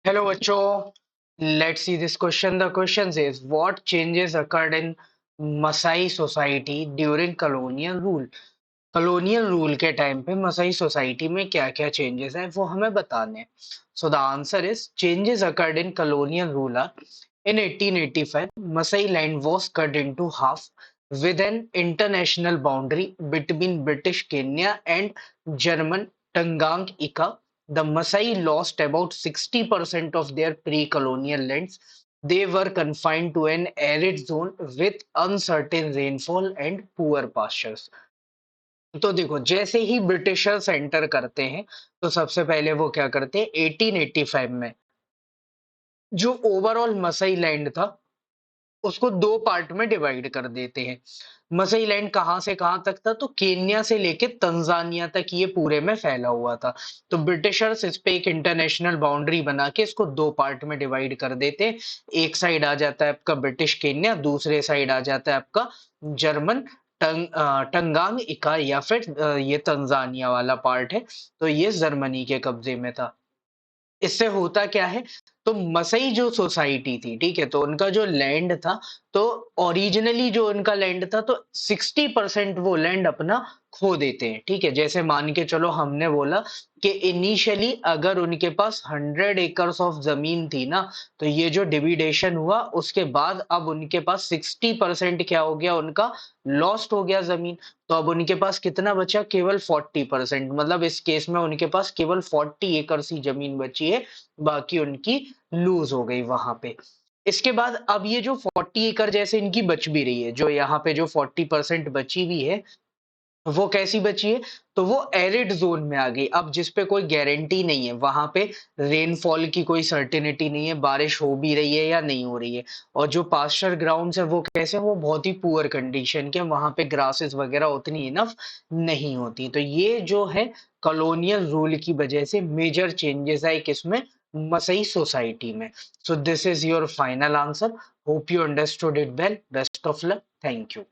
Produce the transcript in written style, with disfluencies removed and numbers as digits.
Hello, Acho. Let's see this question. The question says, what changes occurred in Masai society during colonial rule? Colonial rule के time पे Masai society में क्या क्या changes हैं वो हमें बताने हैं. So the answer is changes occurred in colonial rule are in 1885 Masai land was cut into half with an international boundary between British Kenya and German Tanganyika. The Masai lost about 60% of their pre-colonial lands. They were confined to an arid zone with uncertain rainfall and poor pastures. तो देखो जैसे ही Britishers enter करते हैं तो सबसे पहले वो क्या करते हैं 1885 में जो ओवरऑल मसई लैंड था उसको दो पार्ट में डिवाइड कर देते हैं. मसई लैंड कहां से कहां तक था तो केन्या से लेके तंजानिया तक ये पूरे में फैला हुआ था. तो ब्रिटिशर्स इस पे एक इंटरनेशनल बाउंड्री बना के इसको दो पार्ट में डिवाइड कर देते हैं. एक साइड आ जाता है आपका ब्रिटिश केन्या, दूसरे साइड आ जाता है आपका जर्मन टंगांग इका या फिर ये तंजानिया वाला पार्ट है. तो ये जर्मनी के कब्जे में था. इससे होता क्या है तो मसई जो सोसाइटी थी ठीक है तो उनका जो लैंड था तो ओरिजिनली जो उनका लैंड था तो 60% वो लैंड अपना खो देते हैं. ठीक है जैसे मान के चलो हमने बोला कि इनिशियली अगर उनके पास 100 एकर्स ऑफ जमीन थी ना तो ये जो डिविडेशन हुआ उसके बाद अब उनके पास 60% क्या हो गया उनका लॉस्ट हो गया जमीन. तो अब उनके पास कितना बचा केवल 40%. मतलब इस केस में उनके पास केवल 40 एकड़ ही जमीन बची है. बाकी उनकी लूज हो गई वहां पे. इसके बाद अब ये जो 40 एकड़ जैसे इनकी बच भी रही है जो यहाँ पे जो 40% बची हुई है वो कैसी बची है तो वो एरिड जोन में आ गई. अब जिस पे कोई गारंटी नहीं है वहां पे रेनफॉल की कोई सर्टेनिटी नहीं है बारिश हो भी रही है या नहीं हो रही है. और जो पास्चर ग्राउंड्स है वो कैसे वो बहुत ही पुअर कंडीशन के वहां पे ग्रासेस वगैरह उतनी इनफ नहीं होती. तो ये जो है कॉलोनियल रूल की वजह से मेजर चेंजेस आए किसमें मसई सोसाइटी में. So this is your final answer. Hope you understood it well. Best of luck. Thank you.